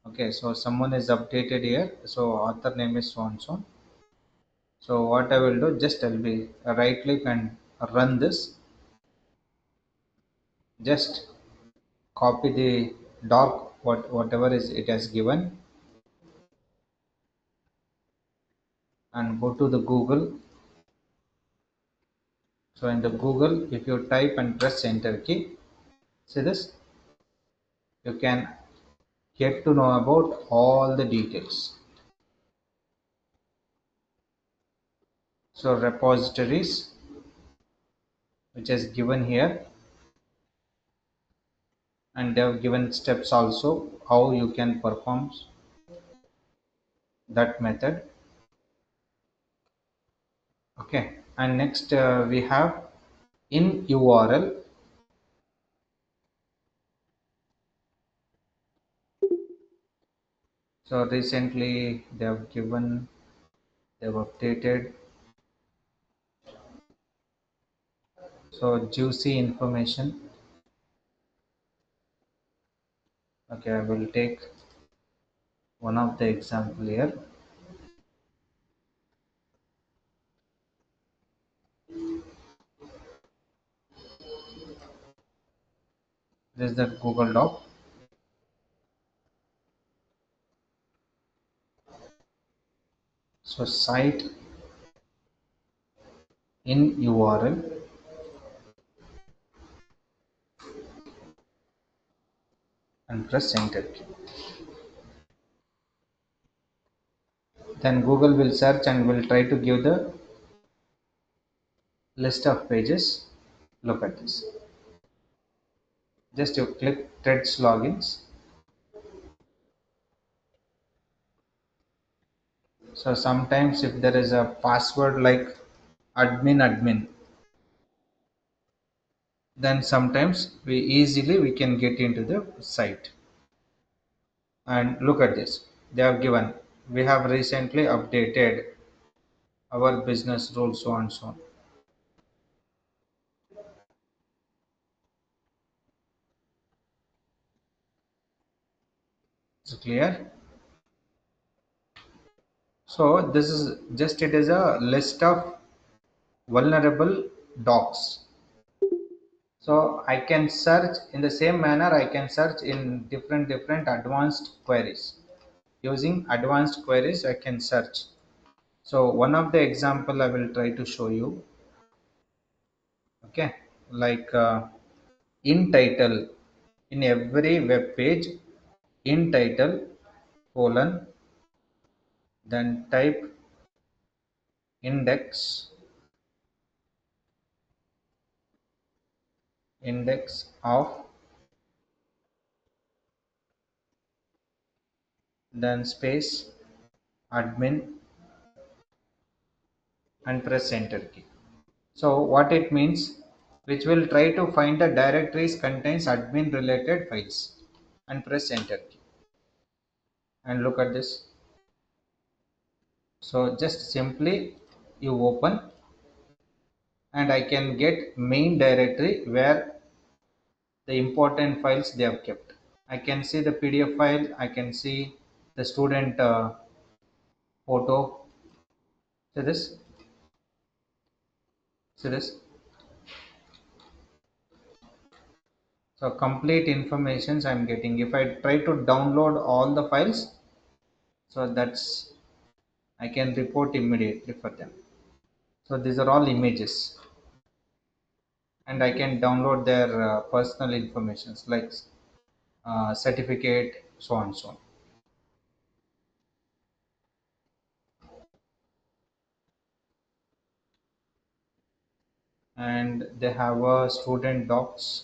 B: Okay, so someone is updated here. So author name is so and so. So what I will do, just I'll be right click and run this. Just copy the doc whatever is it has given, and go to the Google. So in the Google, if you type and press enter key, see this, you can get to know about all the details. So repositories, which is given here, and they have given steps also how you can perform that method. Okay, and next we have in URL. So recently they have given, they have updated. So juicy information. Okay, I will take one of the example here. This is the Google Doc. So site in URL and press enter key. Then Google will search and will try to give the list of pages. Look at this. Just you click threads logins. So sometimes if there is a password like admin, then sometimes we can get into the site. And look at this. They have given. We have recently updated our business rules, so on and so on. Is it clear? So this is just it is a list of vulnerable docs. So I can search in the same manner. I can search in different advanced queries. Using advanced queries, I can search. So one of the example I will try to show you. Okay, like in title, in every web page, in title colon, then type index of, then space admin and press enter key. So what it means, which will try to find the directories contains admin related files and press enter key. And look at this. So just simply you open and I can get main directory where the important files they have kept. I can see the PDF file, I can see the student photo. See this? See this? So complete informations I'm getting. If I try to download all the files, so that's I can report immediately for them. So these are all images, and I can download their personal informations like certificate, so on and so on. And they have a student docs.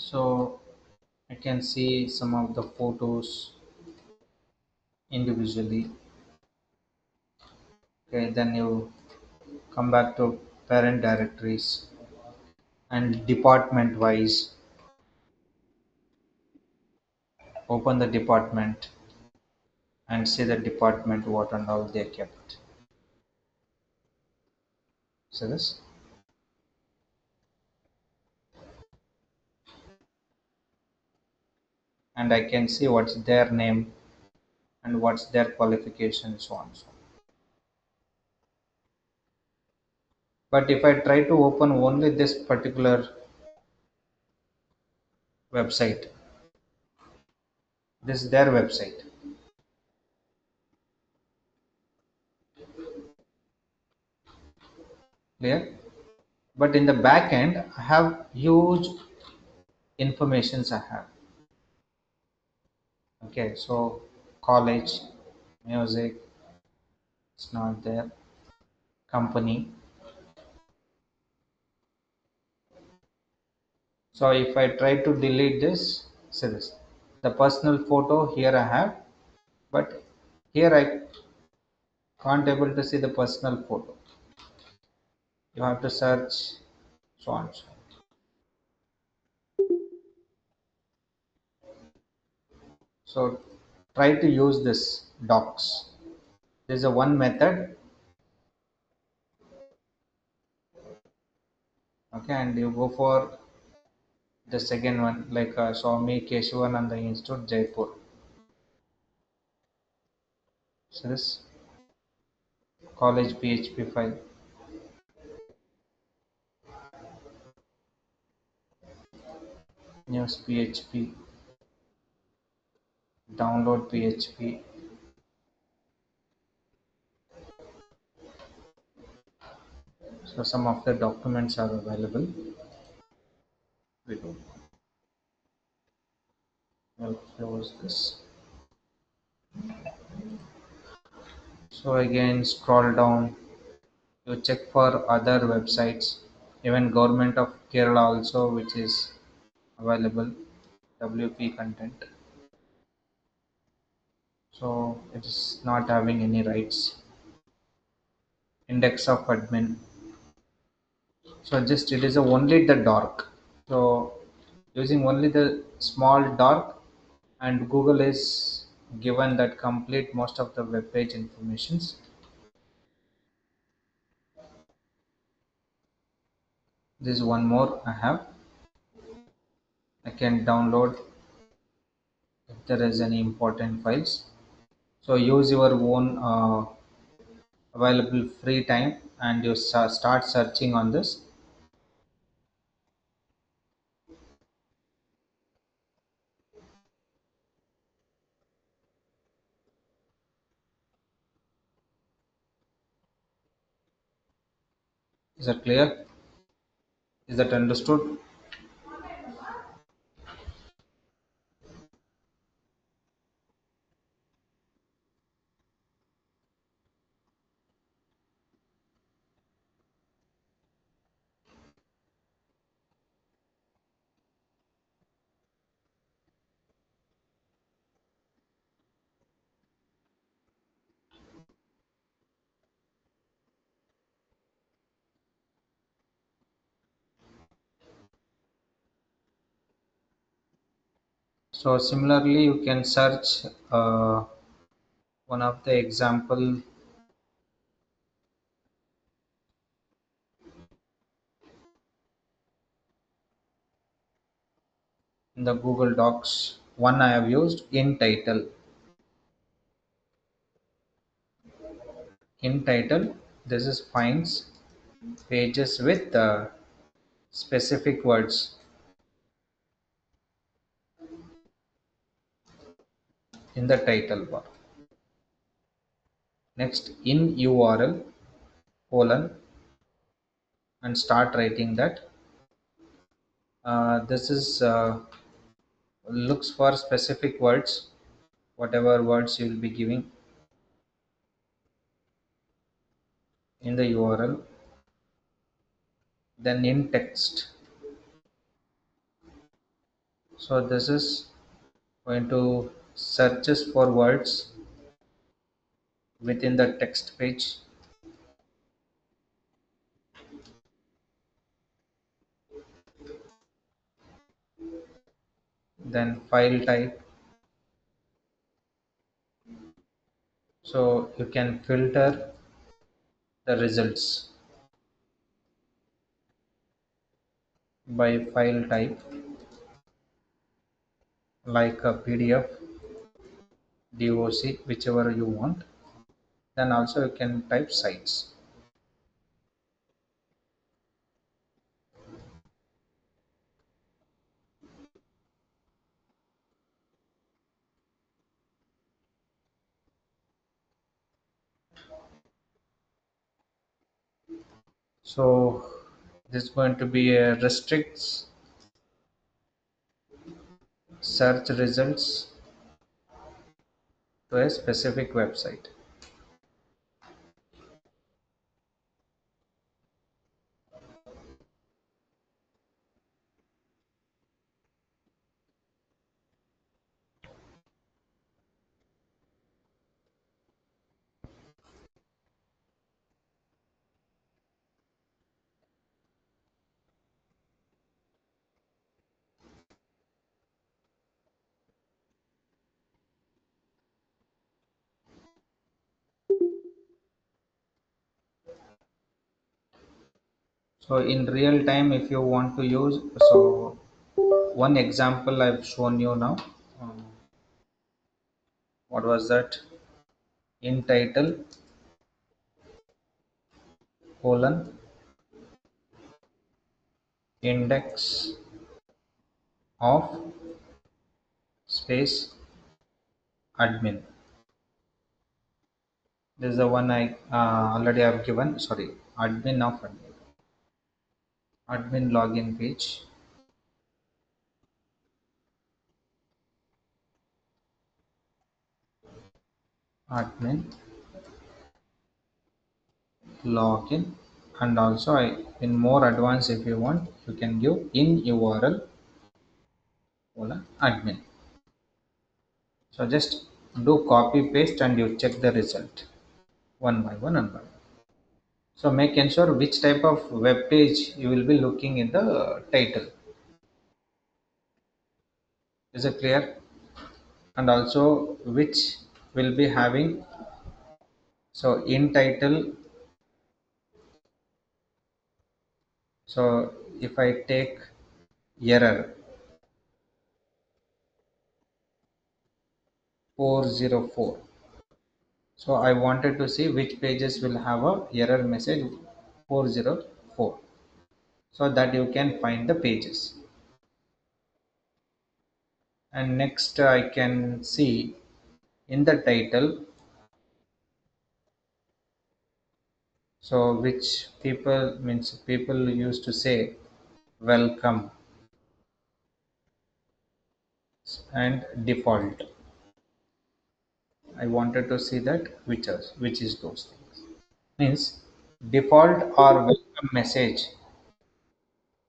B: So I can see some of the photos individually. Okay, then you come back to parent directories and department wise. Open the department and see the department what and all they kept. So this, and I can see what's their name and what's their qualification, so on. So but if I try to open only this particular website, this is their website, clear? But in the back end I have huge informations I have. Okay, so college, music, it's not there, company. So if I try to delete this, see this, the personal photo here I have, but here I can't able to see the personal photo. You have to search, so so on. So try to use this docs. There's a one method, okay, and you go for the second one, like Swami Keshavananda Institute, Jaipur. So this college PHP file, news PHP, download PHP. So some of the documents are available. We do. I'll close this. So again, scroll down. You check for other websites, even Government of Kerala also, which is available. WP content. So it is not having any rights. Index of admin. So just it is only the dark. So using only the small dark, and Google is given that complete most of the web page informations. This is one more I have. I can download if there is any important files. So use your own available free time, and you start searching on this. Is that clear? Is that understood? So similarly, you can search one of the example in the Google Docs. One I have used in title. In title, this is finds pages with specific words in the title bar. Next, in URL colon, and start writing that. This is looks for specific words, whatever words you will be giving in the URL. Then in text. So this is going to searches for words within the text page. Then file type. So you can filter the results by file type, like a PDF, DOC, whichever you want. Then also you can type sites. So this is going to be a restricts search results to a specific website. So in real time, if you want to use, so one example I've shown you now. Um, what was that? In title colon index of space admin. This is the one I already have given. Sorry, admin login page. Admin login, and also in more advanced, if you want, you can give in URL colon admin. So just do copy paste and you check the result one by one and by one. So make ensure which type of web page you will be looking in the title. Is it clear? And also which will be having, so in title. So if I take error 404, so I wanted to see which pages will have a error message 404, so that you can find the pages. And next I can see in the title, so which people used to say welcome and default. I wanted to see that which is those things. Means default or welcome message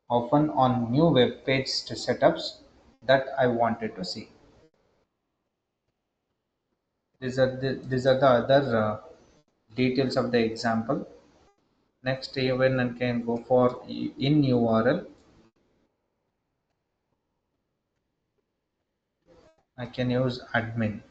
B: often on new web page setups that I wanted to see. These are the other details of the example. Next, even I can go for in URL. I can use admin.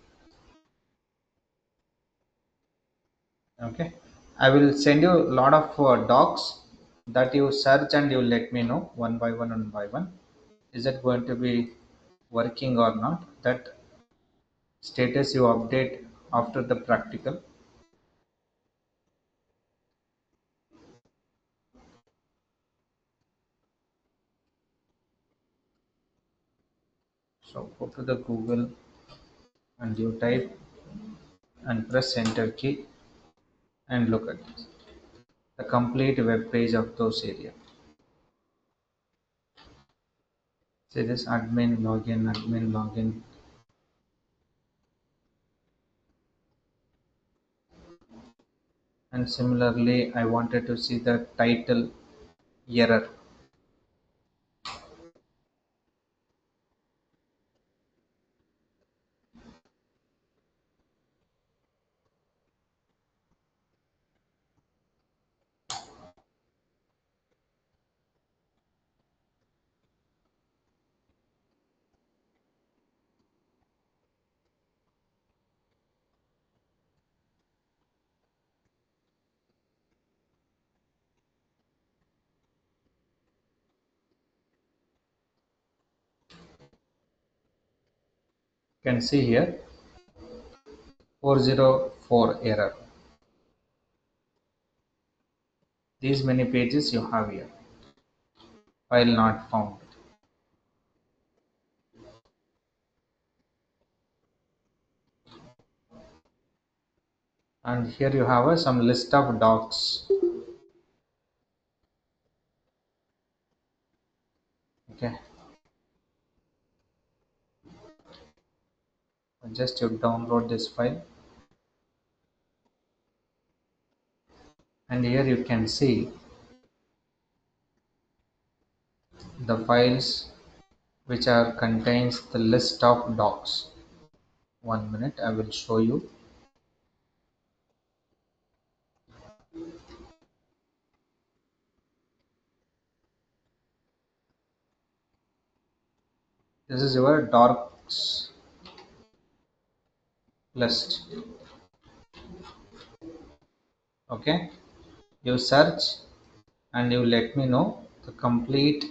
B: Okay, I will send you a lot of docs that you search and you let me know one by one and by one. Is it going to be working or not? That status you update after the practical. So go to the Google and you type and press enter key and look at this, the complete web page of those area. See this admin login. And similarly, I wanted to see the title error. You can see here 404 error. These many pages you have here. File not found. And here you have some list of docs. Okay, just you download this file, and here you can see the files which are contains the list of docs. 1 minute, I will show you. This is your docs list. Okay, you search and you let me know the complete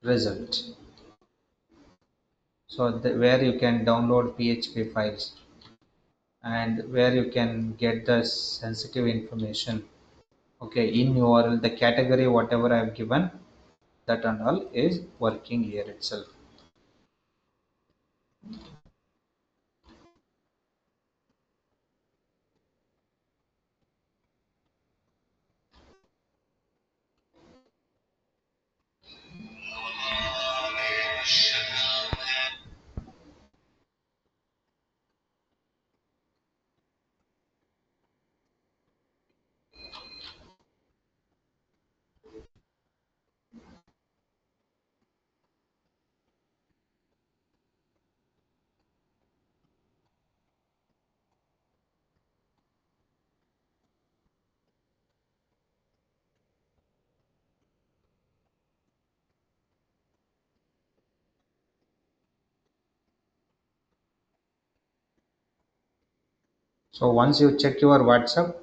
B: result. So where you can download PHP files and where you can get the sensitive information. Okay, in URL, the category whatever I have given, that and all is working here itself. So once you check your WhatsApp,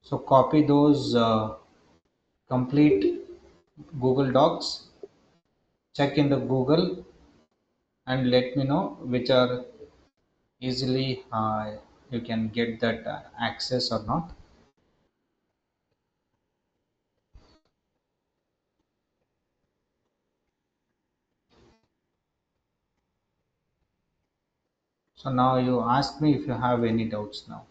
B: so copy those complete Google Docs, check in the Google, and let me know which are easily you can get that access or not. So now you ask me if you have any doubts now.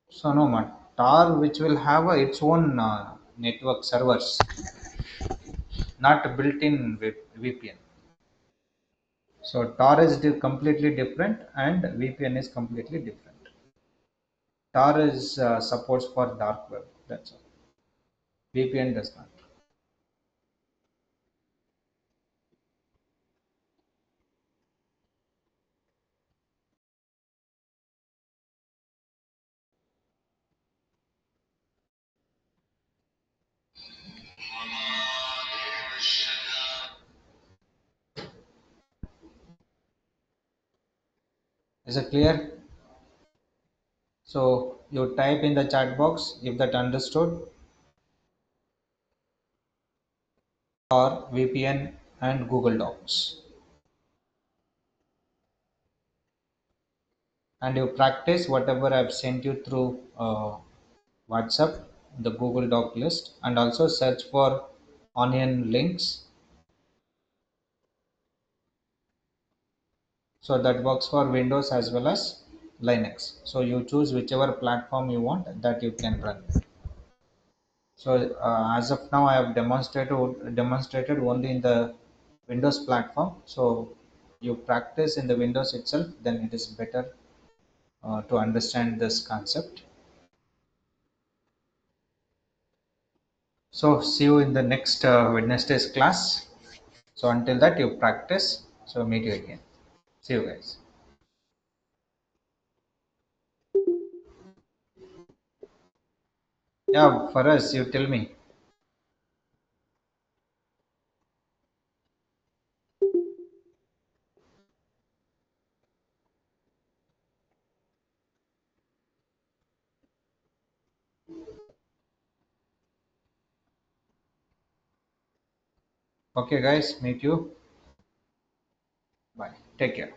B: So no, ma Tor which will have its own network servers, not built-in VPN. So Tor is completely different and VPN is completely different. Tor is supports for dark web. That's all. VPN does not. Is it clear? So you type in the chat box if that understood, or VPN and Google Docs, and you practice whatever I've sent you through WhatsApp, the Google Doc list, and also search for onion links. So that works for Windows as well as Linux. So you choose whichever platform you want that you can run. So as of now, I have demonstrated only in the Windows platform. So you practice in the Windows itself, then it is better to understand this concept. So see you in the next Wednesday's class. So until that, you practice. So meet you again. See you guys. Yeah, for us, you tell me. Okay, guys, meet you. Bye. Take care.